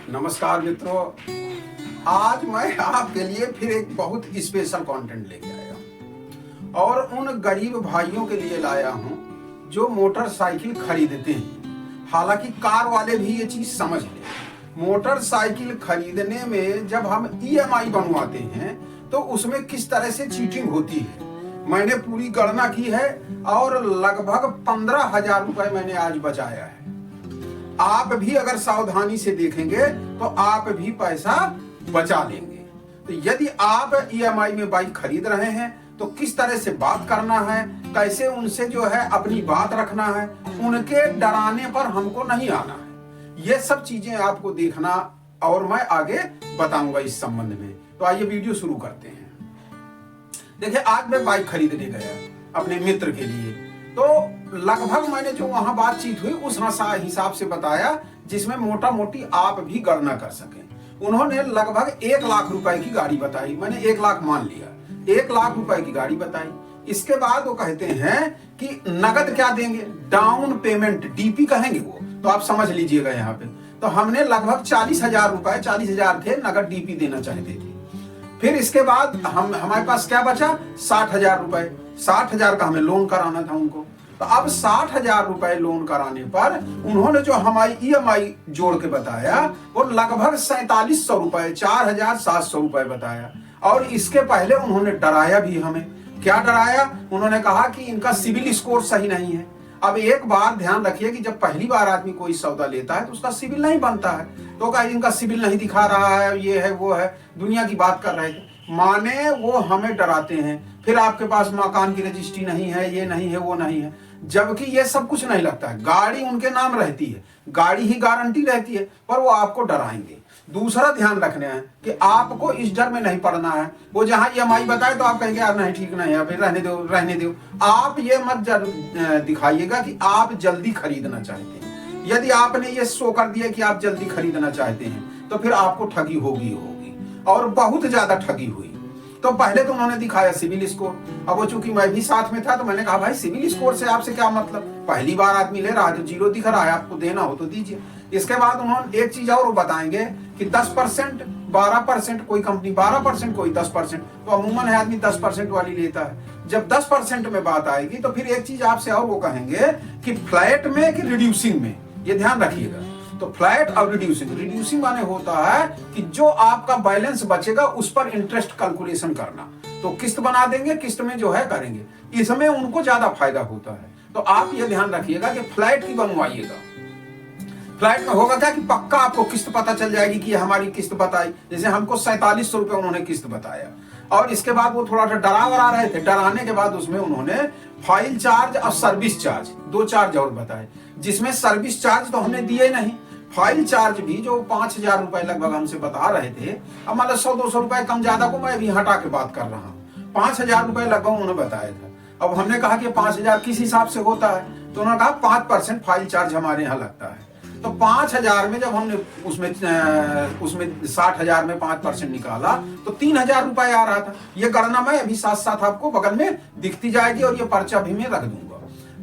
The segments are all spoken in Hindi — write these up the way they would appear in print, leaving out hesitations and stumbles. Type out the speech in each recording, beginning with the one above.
नमस्कार मित्रों, आज मैं आपके लिए फिर एक बहुत स्पेशल कंटेंट लेके आया हूँ और उन गरीब भाइयों के लिए लाया हूँ जो मोटरसाइकिल खरीदते हैं। हालांकि कार वाले भी ये चीज समझ लें। मोटरसाइकिल खरीदने में जब हम ईएमआई बनवाते हैं तो उसमें किस तरह से चीटिंग होती है, मैंने पूरी गणना की है और लगभग 15,000 रुपए मैंने आज बचाया है। आप भी अगर सावधानी से देखेंगे तो आप भी पैसा बचा लेंगे। तो यदि आप ईएमआई में बाइक खरीद रहे हैं तो किस तरह से बात करना है, कैसे उनसे जो है अपनी बात रखना है, उनके डराने पर हमको नहीं आना है, ये सब चीजें आपको देखना और मैं आगे बताऊंगा इस संबंध में। तो आइए वीडियो शुरू करते हैं। देखिए, आज मैं बाइक खरीदने गया अपने मित्र के लिए, तो लगभग मैंने जो वहां बातचीत हुई उस हिसाब से बताया जिसमें मोटा मोटी आप भी गणना कर सकें। उन्होंने लगभग 1 लाख रुपए की गाड़ी बताई, मैंने 1 लाख मान लिया, 1 लाख रुपए की गाड़ी बताई। इसके बाद वो कहते हैं कि नगद क्या देंगे, डाउन पेमेंट डीपी कहेंगे वो, तो आप समझ लीजिएगा यहाँ पे। तो हमने लगभग 40,000 रुपए, 40,000 थे नगद डीपी देना चाहते थे। फिर इसके बाद हमारे पास क्या बचा, 60,000 रुपए। 60,000 का हमें लोन कराना था उनको। तो अब 60,000 रुपए लोन कराने पर उन्होंने जो हमारी ईएमआई जोड़ के बताया वो लगभग 4700 रुपए, 4,700 रुपए बताया। और इसके पहले उन्होंने डराया भी हमें। क्या डराया? उन्होंने कहा कि इनका सिविल स्कोर सही नहीं है। अब एक बार ध्यान रखिए कि जब पहली बार आदमी कोई सौदा लेता है तो उसका सिविल नहीं बनता है, तो कहा इनका सिविल नहीं दिखा रहा है, ये है वो है, दुनिया की बात कर रहे थे। माने वो हमें डराते हैं। फिर आपके पास मकान की रजिस्ट्री नहीं है, ये नहीं है, वो नहीं है, जबकि ये सब कुछ नहीं लगता है। गाड़ी उनके नाम रहती है, गाड़ी ही गारंटी रहती है, पर वो आपको डराएंगे। दूसरा ध्यान रखना है कि आपको इस डर में नहीं पड़ना है। वो जहां ईएमआई बताए तो आप कहेंगे यार नहीं ठीक नहीं है, फिर रहने दो रहने दो। आप ये मत दिखाइएगा कि आप जल्दी खरीदना चाहते हैं। यदि आपने ये शो कर दिया कि आप जल्दी खरीदना चाहते हैं तो फिर आपको ठगी होगी और बहुत ज्यादा ठगी हुई। तो पहले तो उन्होंने दिखाया सिविल स्कोर। अब वो चूंकि मैं भी साथ में था तो मैंने कहा भाई सिविल स्कोर से आपसे क्या मतलब, पहली बार आदमी ले रहा है तो 0 दिख रहा है, आपको देना हो तो दीजिए। इसके बाद उन्होंने एक चीज और वो बताएंगे कि 10%, 12%, कोई कंपनी 12%, कोई 10%, तो अमूमन है आदमी 10% वाली लेता है। जब 10% में बात आएगी तो फिर एक चीज आपसे और वो कहेंगे कि फ्लैट में कि रिड्यूसिंग में, ये ध्यान रखिएगा। तो फ्लैट और रिड्यूसिंग माने होता है कि जो आपका बैलेंस बचेगा उस पर इंटरेस्ट कैलकुलेशन करना। तो किस्त बना देंगे, किस्त में जो है करेंगे, इसमें उनको ज्यादा फायदा होता है। तो आप ये ध्यान रखिएगा कि फ्लैट की बनवाइएगा। फ्लैट में होगा क्या कि पक्का आपको किस्त पता चल जाएगी कि हमारी किस्त बताई। जैसे हमको 4700 रुपए उन्होंने किस्त बताया और इसके बाद वो थोड़ा सा डरा रहे थे। डराने के बाद उसमें उन्होंने फाइल चार्ज और सर्विस चार्ज, 2 चार्ज और बताए, जिसमें सर्विस चार्ज तो हमने दिए नहीं। फाइल चार्ज भी जो 5,000 रुपए लगभग हमसे बता रहे थे, अब मतलब 100-200 रुपए कम ज्यादा को मैं भी हटा के बात कर रहा हूँ, 5,000 रुपए लगभग उन्होंने बताया था। अब हमने कहा कि 5,000 किस हिसाब से होता है, तो उन्होंने कहा 5% फाइल चार्ज हमारे यहाँ लगता है। तो 5,000 में जब हमने उसमें 60,000 में 5% निकाला तो 3,000 रुपए आ रहा था। ये गणना मैं अभी साथ साथ आपको बगल में दिखती जाएगी और ये पर्चा भी मैं रख दूंगा।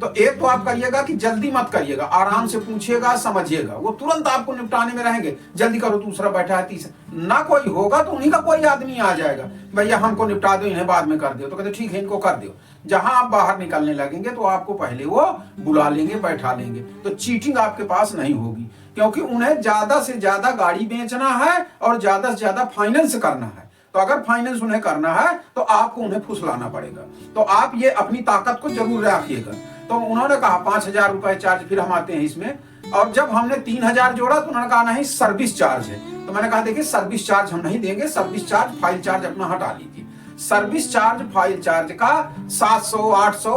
तो एक तो आप करिएगा कि जल्दी मत करिएगा, आराम से पूछिएगा, समझिएगा। वो तुरंत आपको निपटाने में रहेंगे, जल्दी करो, दूसरा बैठा है, तीसरा ना कोई होगा तो उन्हीं का कोई आदमी आ जाएगा, भैया हमको निपटा दो, इन्हें बाद में कर दो। तो कहते ठीक है इनको कर दो। जहां आप बाहर निकलने लगेंगे तो आपको पहले वो बुला लेंगे, बैठा लेंगे। तो चीटिंग आपके पास नहीं होगी, क्योंकि उन्हें ज्यादा से ज्यादा गाड़ी बेचना है और ज्यादा से ज्यादा फाइनेंस करना है। तो अगर फाइनेंस उन्हें करना है तो आपको उन्हें फुसलाना पड़ेगा। तो आप ये अपनी ताकत को जरूर रखिएगा। तो उन्होंने कहा 5,000 रुपए चार्ज, फिर हम आते हैं इसमें। और जब हमने 3,000 जोड़ा तो उन्होंने कहा नहीं सर्विस चार्ज है। तो मैंने कहा देखिए सर्विस चार्ज हम नहीं देंगे, सर्विस चार्ज फाइल चार्ज अपना हटा लीजिए। सर्विस चार्ज फाइल चार्ज का 700, 800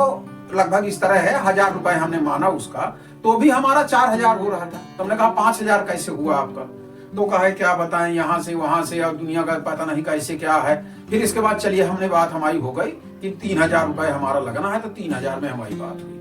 लगभग इस तरह है, 1,000 रुपए हमने माना उसका, तो भी हमारा 4,000 हो रहा था। तो हमने कहा 5,000 कैसे हुआ आपका? तो कहा क्या बताएं, यहाँ से वहां से और दुनिया का पता नहीं कैसे क्या है। फिर इसके बाद चलिए हमने बात हमारी हो गई कि 3,000 रुपए हमारा लगना है, तो 3,000 में हमारी बात हुई।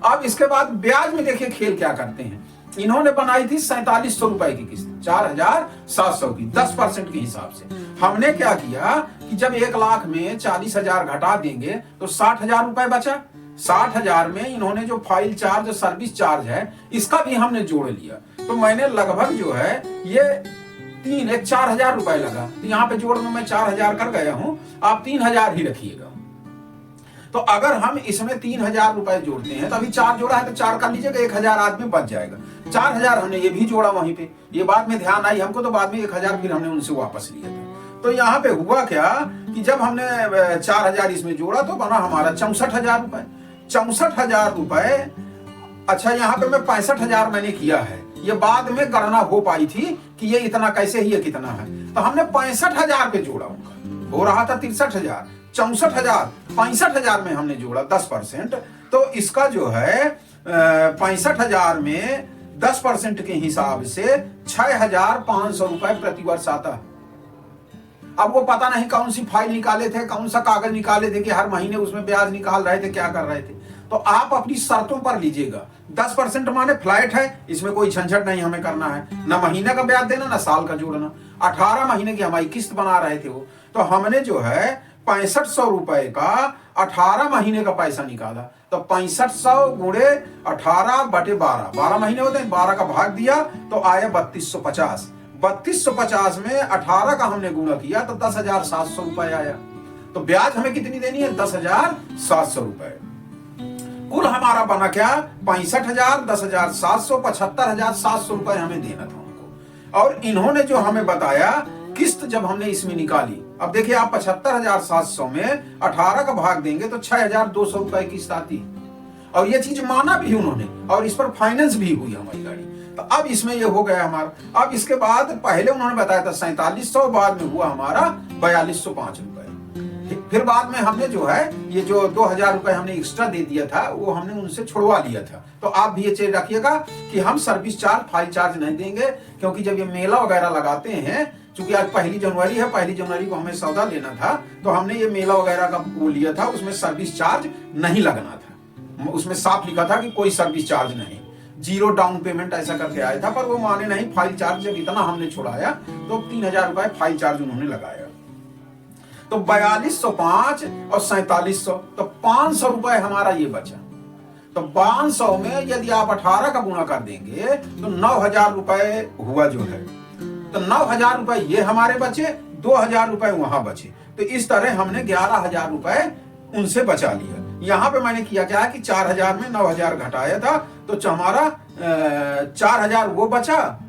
अब इसके बाद ब्याज में देखिए खेल क्या करते हैं। इन्होंने बनाई थी 4700 रुपए की किस्त, 4,700 की, 10% के हिसाब से। हमने क्या किया कि जब 1 लाख में 40,000 घटा देंगे तो 60,000 रुपए बचा। 60,000 में इन्होंने जो फाइल चार्ज सर्विस चार्ज है इसका भी हमने जोड़ लिया। तो मैंने लगभग जो है ये एक 4,000 रुपए लगा, तो यहाँ पे जोड़ में मैं 4,000 कर गया हूं, आप 3,000 ही रखिएगा। तो अगर हम इसमें 3,000 रुपए जोड़ते हैं, तो अभी 4 जोड़ा है तो 4 कर लीजिएगा, 1,000 आदमी बच जाएगा। 4,000 हमने ये भी जोड़ा वहीं पे, ये बाद में ध्यान आई हमको, तो बाद में 1,000 फिर हमने उनसे वापस लिया था। तो यहाँ पे हुआ क्या कि जब हमने 4,000 इसमें जोड़ा तो बना हमारा 64,000 रुपए। 64,000 रुपए, अच्छा यहाँ पे मैं 65,000 मैंने किया है, ये बाद में गणना हो पाई थी कि ये इतना कैसे ही, ये कितना है, तो हमने 65,000 पे जोड़ा उनका, हो रहा था 63,000, 64,000, 65,000 में हमने जोड़ा 10%, तो इसका जो है 65,000 में 10% के हिसाब से 6,500 रुपए प्रतिवर्ष आता है। अब वो पता नहीं कौन सी फाइल निकाले थे, कौन सा कागज निकाले थे कि हर महीने उसमें ब्याज निकाल रहे थे, क्या कर रहे थे। तो आप अपनी शर्तों पर लीजिएगा। 10% माने फ्लैट है, इसमें कोई झंझट नहीं हमें करना है, ना महीने का ब्याज देना ना साल का जोड़ना। 18 महीने की हमारी किस्त बना रहे थे वो, तो हमने जो है 6500 रुपए का 18 महीने का पैसा निकाला। तो 6500 गुणे 18 बटे 12, 12 महीने होते हैं, 12 का भाग दिया तो आया 3250। 3250 में 18 का हमने गुणा किया तो 10,700 रुपए आया। तो ब्याज हमें कितनी देनी है? 10,700 रुपए। कुल हमारा बना क्या? 65,000, 10,700, 75,700 रुपए हमें देना था उनको। और इन्होंने जो हमें बताया किस्त जब हमने इसमें निकाली, अब देखिए आप 75,700 में 18 का भाग देंगे तो 6,200 रुपए किस्त आती है। और ये चीज माना भी उन्होंने, और इस पर फाइनेंस भी हुई हमारी गाड़ी। तो अब इसमें ये हो गया हमारा। अब इसके बाद पहले उन्होंने बताया था 4700, बाद में हुआ हमारा 4205 रुपए। फिर बाद में हमने जो है ये जो 2,000 रुपए हमने एक्स्ट्रा दे दिया था वो हमने उनसे छुड़वा लिया था। तो आप भी ये चीज रखिएगा कि हम सर्विस चार्ज, फाइल चार्ज नहीं देंगे, क्योंकि जब ये मेला वगैरह लगाते हैं, चूंकि आज 1 जनवरी है, 1 जनवरी को हमें सौदा लेना था, तो हमने ये मेला वगैरह का वो लिया था, उसमें सर्विस चार्ज नहीं लगना था। उसमें साफ लिखा था कि कोई सर्विस चार्ज नहीं, 0 डाउन पेमेंट ऐसा करके आया था, पर वो माने नहीं। फाइल चार्ज जब इतना हमने छुड़ाया तो 3,000 रुपए फाइल चार्ज उन्होंने लगाया। तो 4205 और 4700, तो 500 रुपए हमारा ये बचा। तो 500 में यदि आप 18 का गुणा कर देंगे तो 9,000 रुपए हुआ जो है। तो 9,000 रुपए ये हमारे बचे, 2,000 रुपए वहां बचे। तो इस तरह हमने 11,000 रुपए उनसे बचा लिया। यहां पे मैंने किया क्या कि 4,000 में 9,000 घटाया था, तो हमारा 4,000 वो बचा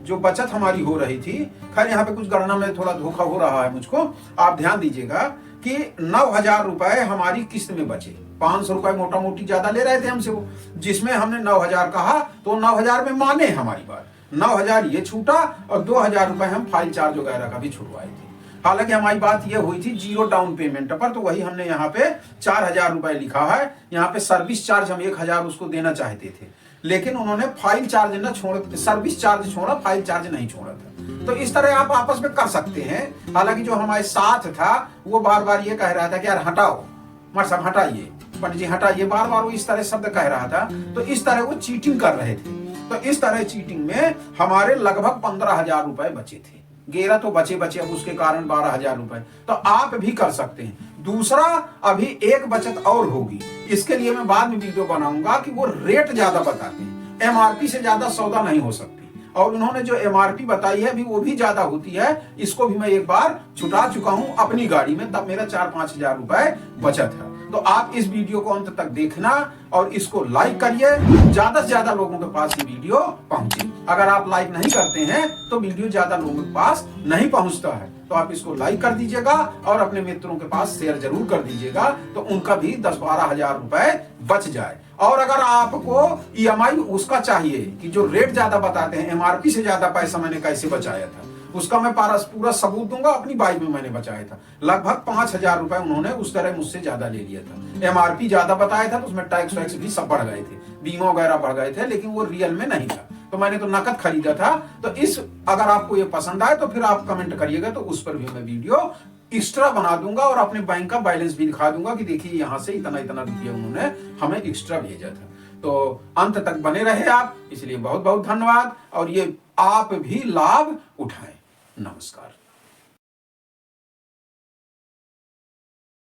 जो बचत हमारी हो रही थी। खैर यहाँ पे कुछ गणना में थोड़ा धोखा हो रहा है मुझको, आप ध्यान दीजिएगा कि 9,000 रुपए हमारी किस्त में बचे। 500 रुपए मोटा मोटी ज्यादा ले रहे थे हमसे वो, जिसमें हमने 9,000 कहा तो 9,000 में माने हमारी बात। 9,000 ये छूटा और 2,000 रुपए हम फाइल चार्ज वगैरह का भी छुड़वाए थे। हालांकि हमारी बात ये हुई थी 0 डाउन पेमेंट पर, तो वही हमने यहाँ पे 4,000 रुपए लिखा है। यहाँ पे सर्विस चार्ज हम 1,000 उसको देना चाहते थे, लेकिन उन्होंने फाइल चार्ज न छोड़, सर्विस चार्ज छोड़ा, फाइल चार्ज नहीं छोड़ा था। तो इस तरह आप आपस में कर सकते हैं। हालांकि जो हमारे साथ था वो बार बार ये कह रहा था कि यार हटाओ, मर साहब हटाइए, पंडित जी हटाइए, बार बार वो इस तरह शब्द कह रहा था। तो इस तरह वो चीटिंग कर रहे थे। तो इस तरह चीटिंग में हमारे लगभग 15,000 रुपए बचे थे। 11 तो बचे, अब उसके कारण 12,000 रुपए। तो आप भी कर सकते हैं। दूसरा, अभी एक बचत और होगी, इसके लिए मैं बाद में वीडियो बनाऊंगा कि वो रेट ज्यादा बताते हैं, एमआरपी से ज्यादा सौदा नहीं हो सकती। और उन्होंने जो एमआरपी बताई है अभी वो भी ज्यादा होती है। इसको भी मैं एक बार छुटा चुका हूं अपनी गाड़ी में, तब मेरा 4-5 हजार रुपए बचत है। तो आप इस वीडियो को अंत तक देखना और इसको लाइक करिए, ज्यादा से ज्यादा लोगों के पास ये वीडियो पहुंचे। अगर आप लाइक नहीं करते हैं तो वीडियो ज्यादा लोगों के पास नहीं पहुंचता है। तो आप इसको लाइक कर दीजिएगा और अपने मित्रों के पास शेयर जरूर कर दीजिएगा, तो उनका भी 10-12 हजार रुपए बच जाए। और अगर आपको ईएमआई उसका चाहिए कि जो रेट ज्यादा बताते हैं, एमआरपी से ज्यादा पैसा मैंने कैसे बचाया था, उसका मैं पूरा सबूत दूंगा। अपनी बाइक में मैंने बचाया था लगभग 5,000 रुपए, उन्होंने उस तरह मुझसे ज्यादा ले लिया था। एमआरपी ज्यादा बताया था तो उसमें टैक्स वैक्स भी सब बढ़ गए थे, बीमा वगैरह बढ़ गए थे, लेकिन वो रियल में नहीं था। तो मैंने तो नकद खरीदा था। तो अगर आपको ये पसंद आए तो फिर आप कमेंट करिएगा, तो उस पर भी मैं वीडियो एक्स्ट्रा बना दूंगा और अपने बैंक का बैलेंस भी दिखा दूंगा कि देखिए यहाँ से इतना इतना रुपया उन्होंने हमें एक्स्ट्रा भेजा था। तो अंत तक बने रहे आप, इसलिए बहुत बहुत धन्यवाद। और ये आप भी लाभ उठाएं। नमस्कार।